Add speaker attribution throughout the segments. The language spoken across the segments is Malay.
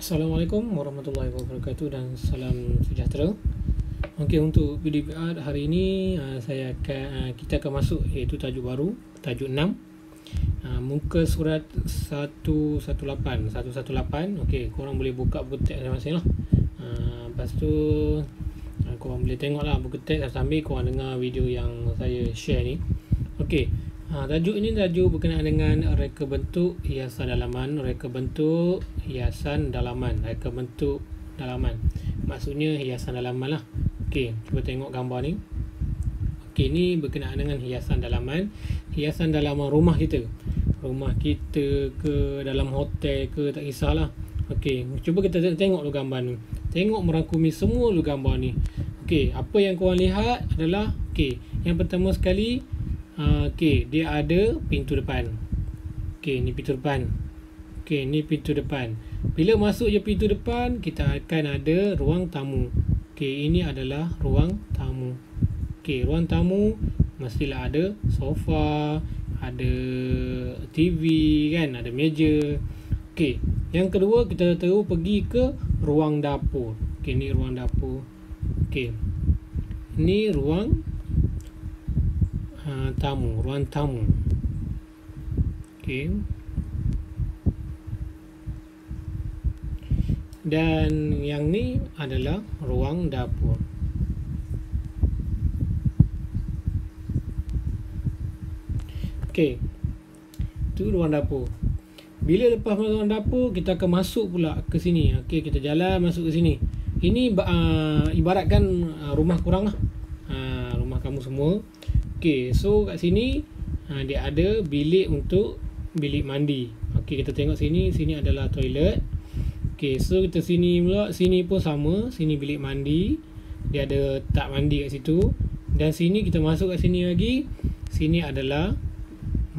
Speaker 1: Assalamualaikum warahmatullahi wabarakatuh dan salam sejahtera. Okey, untuk video hari ini kita akan masuk iaitu tajuk baru, tajuk 6. Muka surat 118. Okey, korang boleh buka buku teks masing-masing lah. Lepas tu korang boleh tengoklah buku teks sambil korang dengar video yang saya share ni. Okey. Tajuk ini berkenaan dengan reka bentuk hiasan dalaman. Maksudnya hiasan dalaman lah. Okey, cuba tengok gambar ni. Okey, ni berkenaan dengan hiasan dalaman. Hiasan dalaman rumah kita. Rumah kita ke dalam hotel ke, tak kisahlah. Okey, cuba kita tengok dulu gambar ni. Tengok merangkumi semua dulu gambar ni. Okey, apa yang korang lihat adalah yang pertama sekali, dia ada pintu depan. Ni pintu depan. Ni pintu depan. Bila masuk je pintu depan, kita akan ada ruang tamu. Ini adalah ruang tamu. Ruang tamu mestilah ada sofa, ada TV kan, ada meja. Yang kedua, kita terus pergi ke ruang dapur. Ni ruang dapur. Ni ruang ruang tamu. Dan yang ni adalah ruang dapur. Tu ruang dapur. Bila lepas masuk ruang dapur, kita akan masuk pula ke sini. Kita jalan masuk ke sini. Ini ibaratkan rumah korang lah. Rumah kamu semua. So kat sini dia ada bilik untuk bilik mandi. Kita tengok sini adalah toilet. So kita sini pula, sini pun sama, sini bilik mandi. Dia ada tak mandi kat situ. Dan sini kita masuk kat sini lagi. Sini adalah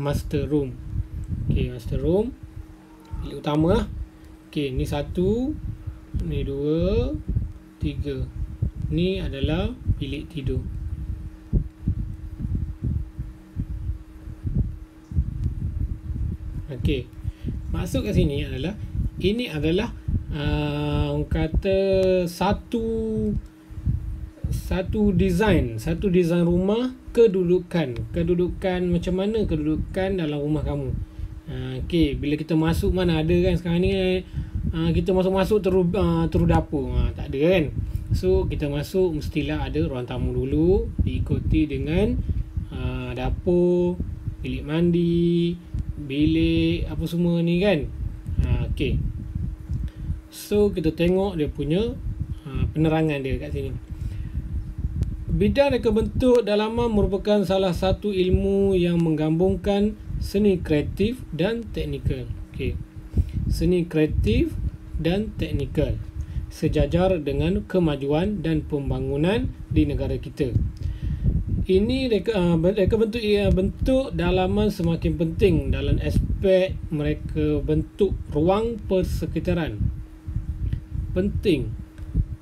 Speaker 1: master room. Master room, bilik utama lah. Ni 1, ni 2, 3. Ni adalah bilik tidur. Masuk ke sini adalah, ini adalah kata satu design rumah, kedudukan macam mana kedudukan dalam rumah kamu. Bila kita masuk, mana ada kan sekarang ni kita masuk terus dapur, tak ada kan. So kita masuk mestilah ada ruang tamu dulu, diikuti dengan dapur, bilik mandi, bilik apa semua ni kan. So kita tengok dia punya penerangan dia kat sini. Bidang reka bentuk dalaman merupakan salah satu ilmu yang menggabungkan seni kreatif dan teknikal. Seni kreatif dan teknikal sejajar dengan kemajuan dan pembangunan di negara kita. Ini reka bentuk dalaman semakin penting dalam aspek mereka bentuk ruang persekitaran. Penting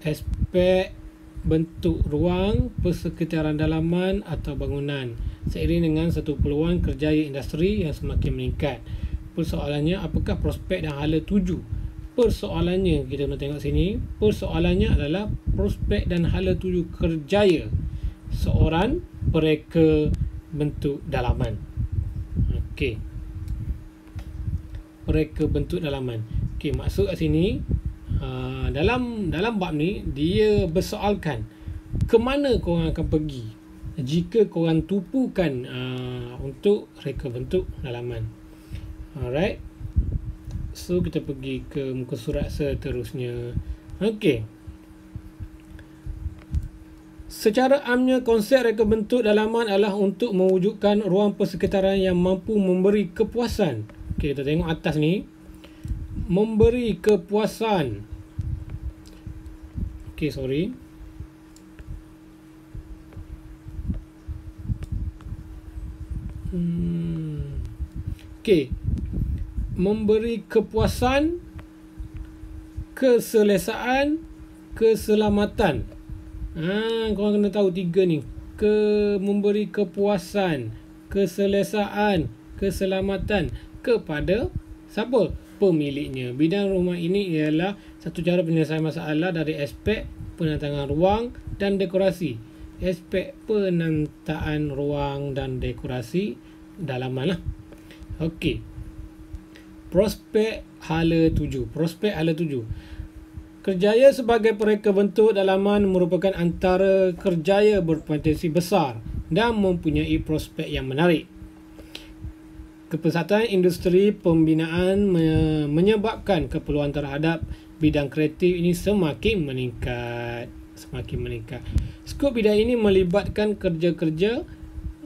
Speaker 1: aspek bentuk ruang persekitaran dalaman atau bangunan seiring dengan satu peluang kerjaya industri yang semakin meningkat. Persoalannya, apakah prospek dan hala tuju? Persoalannya, kita nak tengok sini. Persoalannya adalah prospek dan hala tuju kerjaya seorang pereka bentuk dalaman. Pereka bentuk dalaman. Maksud kat sini, dalam bab ni dia bersoalkan ke mana korang akan pergi jika korang tupukan untuk reka bentuk dalaman. Alright. So kita pergi ke muka surat seterusnya. Secara amnya, konsep reka bentuk dalaman adalah untuk mewujudkan ruang persekitaran yang mampu memberi kepuasan. Kita tengok atas ni. Memberi kepuasan. Memberi kepuasan, keselesaan, keselamatan. Korang kena tahu 3 ni. Memberi kepuasan, keselesaan, keselamatan kepada siapa? pemiliknya. Bidang rumah ini ialah satu cara penyelesaian masalah dari aspek penataan ruang dan dekorasi. Aspek penataan ruang dan dekorasi dalaman lah. Okey. Prospek hala tuju. Prospek hala tuju. Kerjaya sebagai pereka bentuk dalaman merupakan antara kerjaya berpotensi besar dan mempunyai prospek yang menarik. Kepesatan industri pembinaan menyebabkan keperluan terhadap bidang kreatif ini semakin meningkat. Skop bidang ini melibatkan kerja-kerja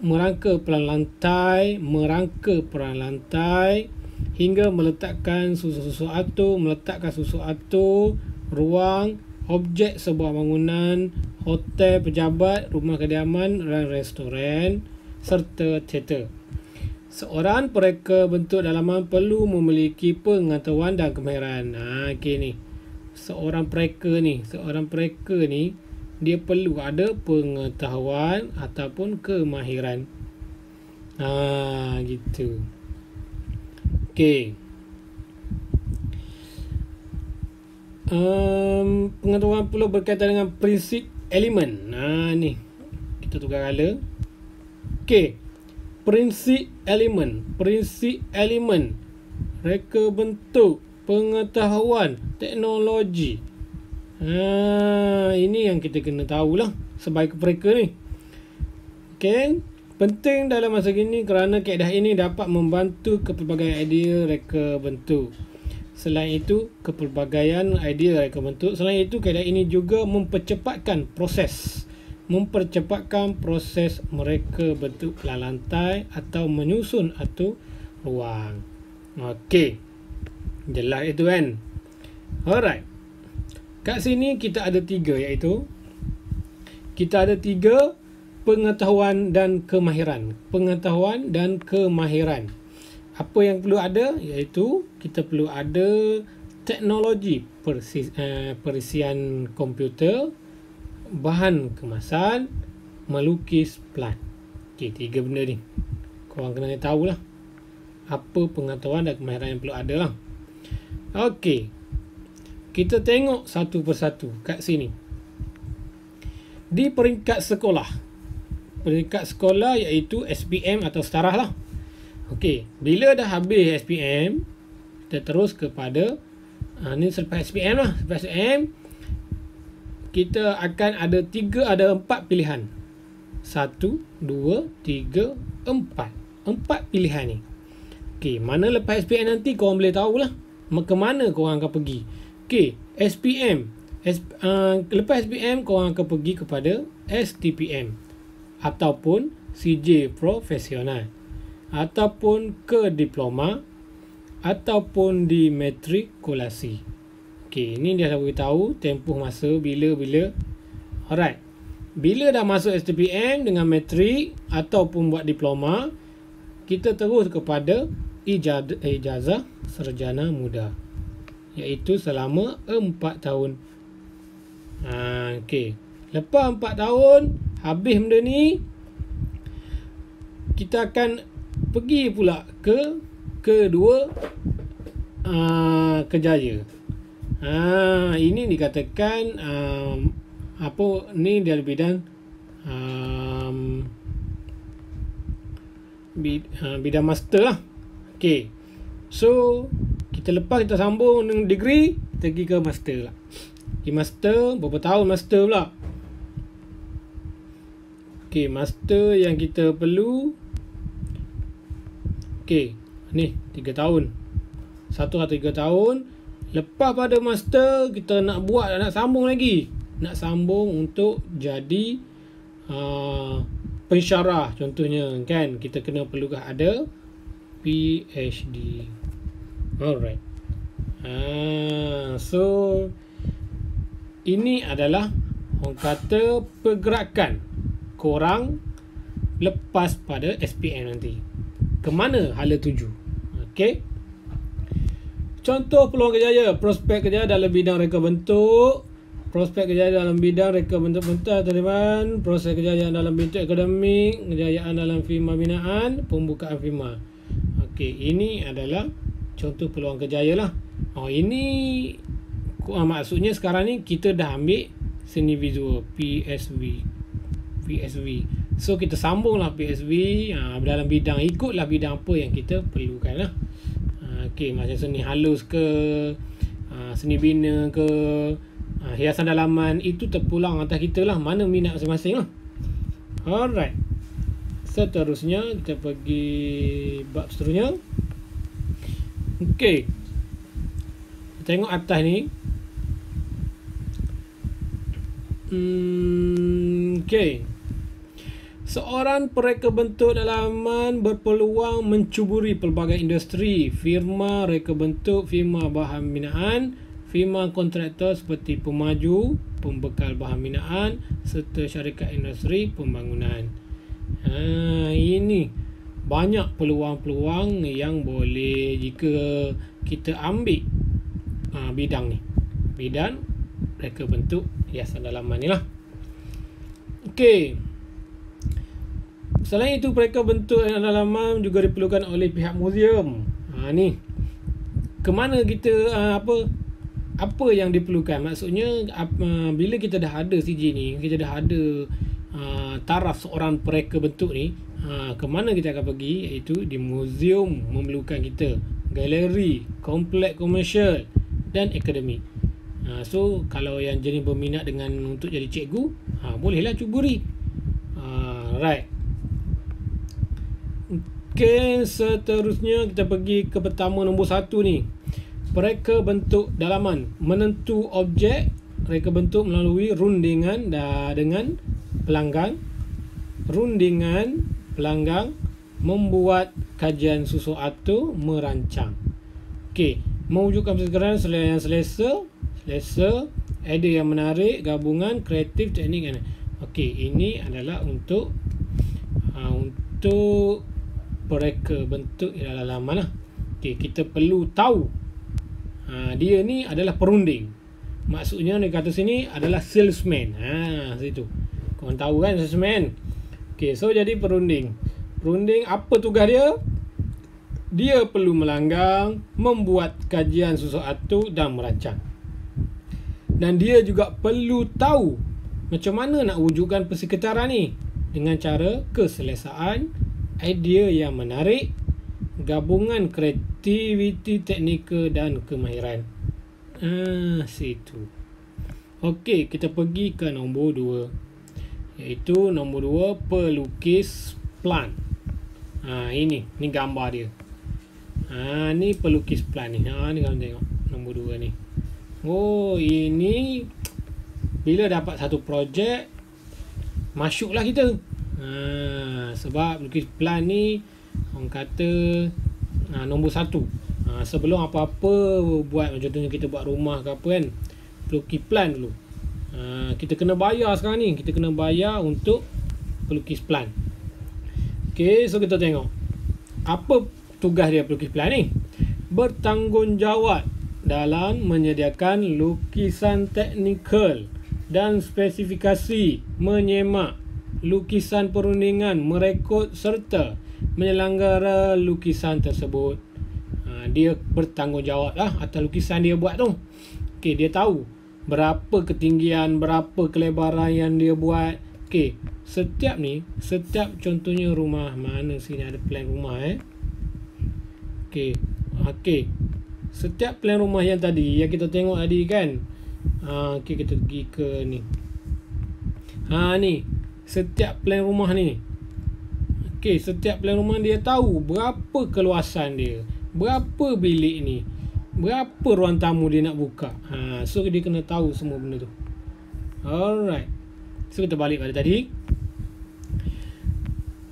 Speaker 1: merangka peran lantai hingga meletakkan sesuatu, ruang, objek sebuah bangunan, hotel, pejabat, rumah kediaman dan restoran serta teater. Seorang pereka bentuk dalaman perlu memiliki pengetahuan dan kemahiran. Seorang pereka ni dia perlu ada pengetahuan ataupun kemahiran. Gitu. Okey. Pengetahuan perlu berkaitan dengan prinsip elemen. Ni kita tukar color. Okey. Prinsip elemen, reka bentuk, pengetahuan, teknologi. Ini yang kita kena tahulah sebagai pereka ni. Okey. Penting dalam masa kini kerana kaedah ini dapat membantu kepelbagaian idea reka bentuk. Selain itu, kaedah ini juga mempercepatkan proses mereka bentuk pelan lantai atau menyusun atau ruang. Okey. Jelas itu kan? Alright. Kat sini kita ada 3, iaitu kita ada 3 pengetahuan dan kemahiran. Apa yang perlu ada? Iaitu kita perlu ada teknologi perisian komputer, bahan kemasan, melukis pelan. Okey, 3 benda ni. Korang kena tahulah apa pengetahuan dan kemahiran yang perlu ada lah. Okey. Kita tengok satu persatu kat sini. Di peringkat sekolah iaitu SPM atau setarah lah. Okey, bila dah habis SPM, kita terus kepada ni selepas SPM lah. Selepas SPM, kita akan ada 4 pilihan. 1, 2, 3, 4. 4 pilihan ni. Okey, mana lepas SPM nanti korang boleh tahulah ke mana korang akan pergi. Okey, SPM. Lepas SPM korang akan pergi kepada STPM ataupun CJ Profesional, ataupun ke diploma, ataupun di matrikulasi. Okey, ini dia dah beritahu tempoh masa bila. Alright. Bila dah masuk STPM dengan matrik ataupun buat diploma, kita terus kepada ijazah sarjana muda, iaitu selama 4 tahun. Okey. Lepas 4 tahun habis benda ni, kita akan pergi pula ke kedua kerjaya. Ini dikatakan ni dari bidang bidang master lah. Okey. So kita sambung dengan degree, kita pergi ke master lah. Master, berapa tahun master pula? Okey, master yang kita perlu. Okey, ni 3 tahun. 1 atau 3 tahun. Lepas pada master, kita nak sambung lagi. Nak sambung untuk jadi pensyarah contohnya kan. Kita kena perlukan ada PhD. Alright. So ini adalah orang kata pergerakan korang lepas pada SPM nanti. Ke mana hala tuju? Okey. Contoh peluang kerjaya, prospek kerjaya dalam bidang reka bentuk, prospek kerjaya dalam bidang reka bentuk-bentuk teman, proses kejayaan dalam bentuk akademik, kejayaan dalam firma binaan, pembukaan firma. Okey, ini adalah contoh peluang kerjaya lah. Ini maksudnya sekarang ni kita dah ambil seni visual PSV. So kita sambunglah PSV dalam bidang, ikutlah bidang apa yang kita perlukan lah. Macam seni halus ke, seni bina ke, hiasan dalaman, itu terpulang atas kita lah, mana minat masing-masing lah. Alright, seterusnya kita pergi bab seterusnya. Tengok atas ni. Seorang pereka bentuk dalaman berpeluang mencuburi pelbagai industri. Firma reka bentuk, firma bahan binaan, firma kontraktor seperti pemaju, pembekal bahan binaan serta syarikat industri pembangunan. Ini banyak peluang-peluang yang boleh jika kita ambil bidang ni, bidang reka bentuk hiasan dalaman ni lah. Selain itu, pereka bentuk dalaman juga diperlukan oleh pihak muzium. Ni ke mana kita apa yang diperlukan? Maksudnya bila kita dah ada CJ ni, kita dah ada taraf seorang pereka bentuk ni, ke mana kita akan pergi? Iaitu di muzium memerlukan kita, galeri, kompleks komersial dan akademik. So kalau yang jenis berminat dengan untuk jadi cikgu, bolehlah cuburi. Right. Seterusnya kita pergi ke pertama, nombor 1 ni. Pereka bentuk dalaman menentu objek reka bentuk melalui rundingan dengan pelanggan. Rundingan pelanggan, membuat kajian sesuatu, merancang. Mewujudkan persekitaran yang selesa, idea yang menarik, gabungan kreatif, teknik. Ini adalah untuk pereka bentuk dalaman lah. Kita perlu tahu dia ni adalah perunding. Maksudnya dia kata sini adalah salesman. Situ korang tahu kan salesman. So jadi perunding apa tugas dia? Dia perlu melanggang, membuat kajian sesuatu dan merancang. Dan dia juga perlu tahu macam mana nak wujudkan persekitaran ni dengan cara keselesaan, idea yang menarik, gabungan kreativiti teknikal dan kemahiran. Situ. Kita pergi ke nombor 2, iaitu nombor 2, pelukis plan. Ini gambar dia. Ni pelukis plan ni. Ni kamu tengok nombor 2 ni. Ini bila dapat satu projek, masuklah kita. Sebab lukis plan ni orang kata nombor 1. Sebelum apa-apa buat, contohnya kita buat rumah ke apa kan, pelukis plan dulu. Kita kena bayar sekarang ni, kita kena bayar untuk pelukis plan. So kita tengok apa tugas dia pelukis plan ni. Bertanggungjawab dalam menyediakan lukisan teknikal dan spesifikasi, menyemak lukisan perundingan, merekod serta menyelenggara lukisan tersebut. Dia bertanggungjawab atas lukisan dia buat tu. Dia tahu berapa ketinggian, berapa kelebaran yang dia buat. Setiap contohnya rumah, mana sini ada plan rumah setiap plan rumah yang tadi yang kita tengok tadi kan. Kita pergi ke ni. Ni setiap plan rumah ni. Setiap plan rumah dia tahu berapa keluasan dia, berapa bilik ni, berapa ruang tamu dia nak buka. So dia kena tahu semua benda tu. Alright. So kita balik pada tadi.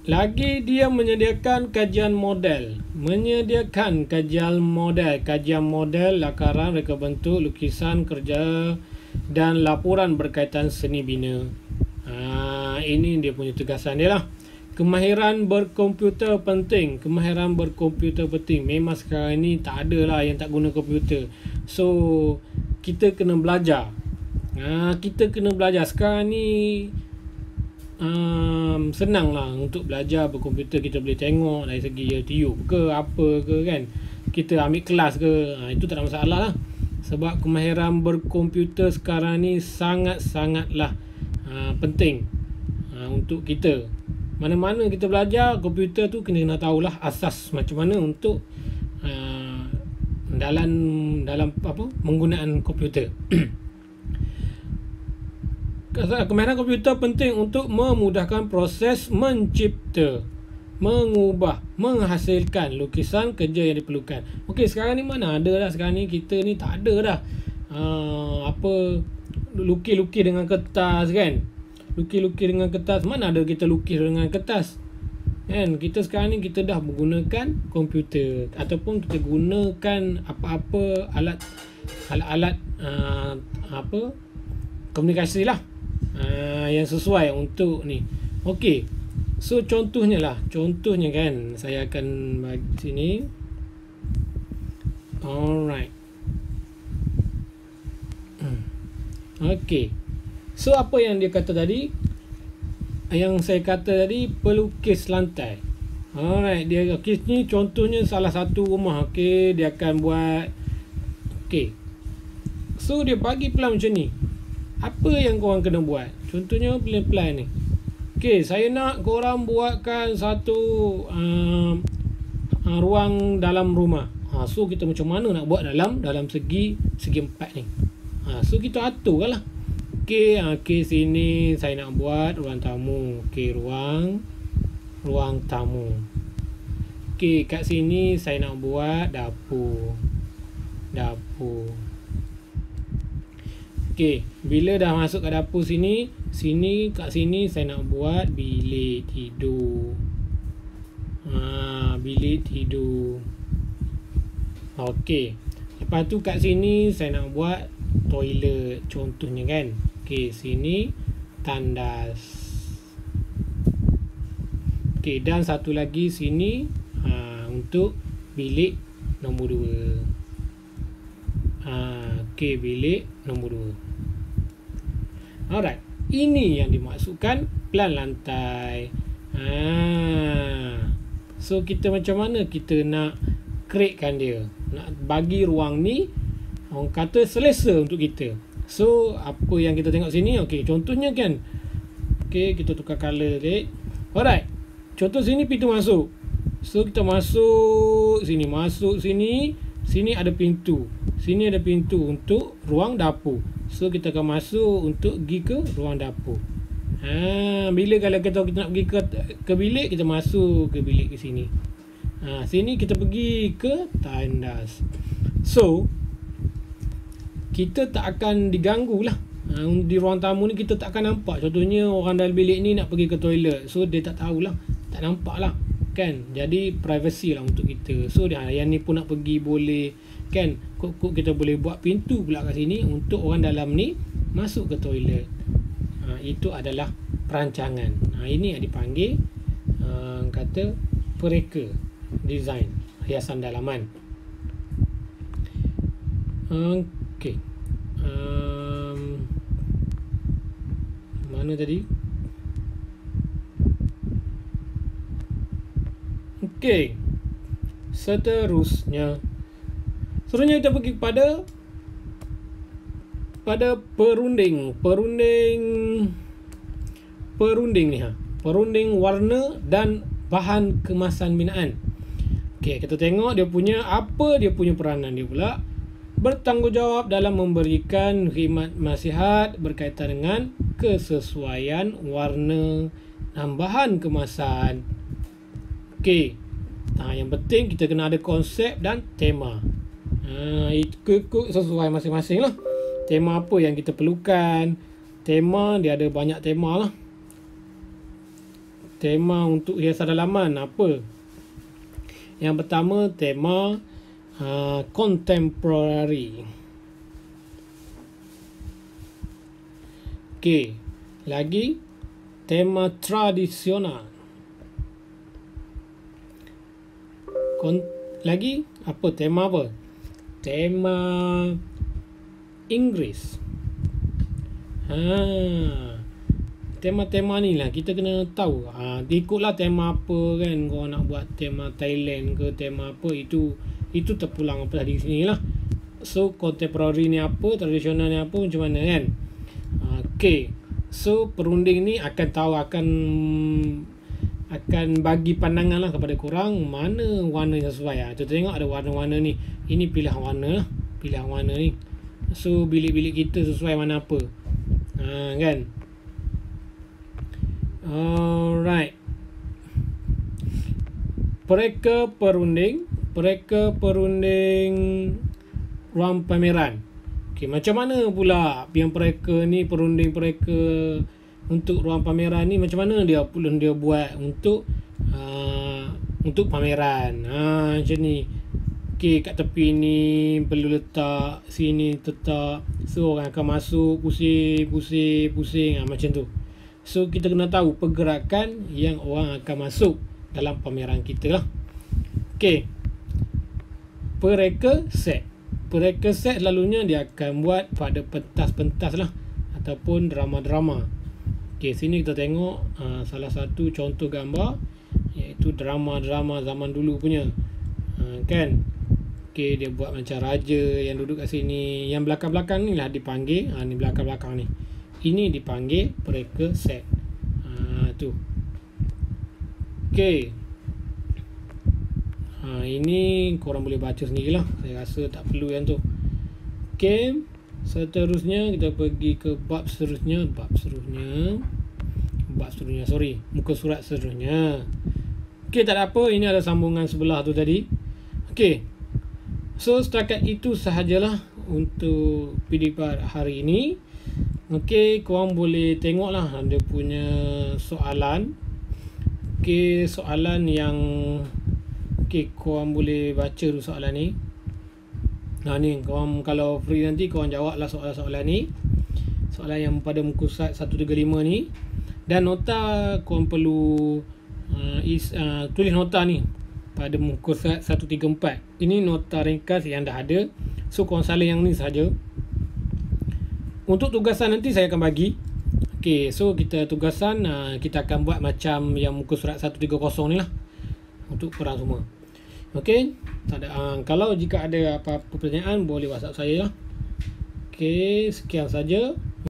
Speaker 1: Lagi dia menyediakan kajian model. Kajian model, lakaran, reka bentuk, lukisan, kerja dan laporan berkaitan seni bina. Ini dia punya tugasan dia lah. Kemahiran berkomputer penting. Memang sekarang ni tak ada lah yang tak guna komputer. So kita kena belajar. Sekarang ni senang lah untuk belajar berkomputer. Kita boleh tengok dari segi YouTube ke apa ke kan. kita ambil kelas ke, itu tak ada masalah lah. Sebab kemahiran berkomputer sekarang ni sangat-sangatlah penting untuk kita. Mana-mana kita belajar komputer tu kena tahulah asas macam mana untuk dalam penggunaan komputer. Kemahiran komputer penting untuk memudahkan proses mencipta, mengubah, menghasilkan lukisan kerja yang diperlukan. Okey, sekarang ni mana ada dah, sekarang ni kita ni tak ada dah lukis-lukis dengan kertas kan. Lukis-lukis dengan kertas, mana ada kita lukis dengan kertas kan. Kita sekarang ni kita dah menggunakan komputer ataupun kita gunakan apa-apa alat komunikasi lah yang sesuai untuk ni. Okey, so contohnya kan saya akan bagi sini. Alright. Okey, so apa yang dia kata tadi, yang saya kata tadi, pelukis lantai. Alright, dia okey, ni contohnya salah satu rumah. Okey, dia akan buat. Okey, so dia bagi plan macam ni. Apa yang korang kena buat? Contohnya plan ni. Okey, saya nak korang buatkan satu ruang dalam rumah. So kita macam mana nak buat dalam segi empat ni. So kita atur lah. Okey, sini saya nak buat ruang tamu. Okey, ruang tamu. Okey, kat sini saya nak buat dapur. Okey, bila dah masuk ke dapur sini, kat sini saya nak buat bilik tidur. Bilik tidur. Okey, lepas tu kat sini saya nak buat toilet contohnya kan. Okey, sini tandas. Okey, dan satu lagi sini untuk bilik nombor 2. Okey, bilik nombor 2. Alright, ini yang dimaksudkan plan lantai. So kita macam mana kita nak createkan dia, nak bagi ruang ni orang kata selesa untuk kita. So apa yang kita tengok sini, okey, contohnya kan. Okey, kita tukar color red. Alright, contoh sini pintu masuk. So kita masuk sini. Sini ada pintu. Sini ada pintu untuk ruang dapur. So kita akan masuk untuk pergi ke ruang dapur. Bila kalau kita nak pergi ke bilik, kita masuk ke bilik ke sini. Sini kita pergi ke tandas. So kita tak akan diganggu lah. Di ruang tamu ni kita tak akan nampak. Contohnya orang dalam bilik ni nak pergi ke toilet, so dia tak tahulah, tak nampak lah kan. Jadi privacy lah untuk kita. So yang ni pun nak pergi boleh kan. Kok kita boleh buat pintu pula kat sini untuk orang dalam ni masuk ke toilet. Itu adalah perancangan. Ini yang dipanggil kata pereka design hiasan dalaman. Okey. Mana tadi? Okey. Seterusnya kita pergi pada perunding ni perunding warna dan bahan kemasan binaan. Okey, kita tengok dia punya peranan dia pula. Bertanggungjawab dalam memberikan khidmat nasihat berkaitan dengan kesesuaian warna dan bahan kemasan. Okey. Yang penting kita kena ada konsep dan tema. Ikut sesuai masing-masing lah. Tema apa yang kita perlukan. Tema dia ada banyak tema lah. Tema untuk hiasan dalaman apa? Yang pertama tema contemporary. Okey, lagi tema tradisional. Lagi apa tema apa? Tema Inggeris. Tema-tema ni lah kita kena tahu. Ikutlah tema apa kan. Kau nak buat tema Thailand ke tema apa, itu Itu terpulang apa tadi sini lah. So contemporary ni apa, tradisional ni apa, macam mana kan. Okay, so perunding ni akan tahu, akan bagi pandangan lah kepada korang mana warna yang sesuai lah. Kita tengok ada warna-warna ni, ini pilihan warna lah, pilihan warna ni. So bilik-bilik kita sesuai warna apa, kan. Alright, Pereka perunding ruang pameran. Okay, macam mana pula yang pereka ni, perunding pereka untuk ruang pameran ni, macam mana dia buat untuk pameran. Macam ni. Okay, kat tepi ni perlu letak, sini tetap, so orang akan masuk pusing macam tu. So kita kena tahu pergerakan yang orang akan masuk dalam pameran kita lah. Okay, pereka set selalunya dia akan buat pada pentas-pentas lah, ataupun drama-drama. Okay, sini kita tengok salah satu contoh gambar, iaitu drama-drama zaman dulu punya, kan. Okay, dia buat macam raja yang duduk kat sini, yang belakang-belakang ni lah dipanggil, ni belakang-belakang ni, ini dipanggil pereka set. Tu. Okay, ini korang boleh baca sendirilah, saya rasa tak perlu yang tu. Okay, seterusnya kita pergi ke muka surat seterusnya. Okay, tak ada apa, ini ada sambungan sebelah tu tadi. Okay, so setakat itu sahajalah untuk PDP hari ini. Okay, korang boleh tengoklah ada punya soalan. Okay, soalan yang korang boleh baca dulu soalan ni. Ni korang kalau free nanti korang jawablah soalan-soalan ni, soalan yang pada muka surat 135 ni. Dan nota korang perlu tulis nota ni pada muka surat 134. Ini nota ringkas yang dah ada, so korang salin yang ni saja. Untuk tugasan nanti saya akan bagi. Okay, so kita tugasan kita akan buat macam yang muka surat 130 ni lah, untuk korang semua. Okay, tak ada, kalau jika ada apa-apa pertanyaan boleh WhatsApp saya lah. Okay, sekian saja.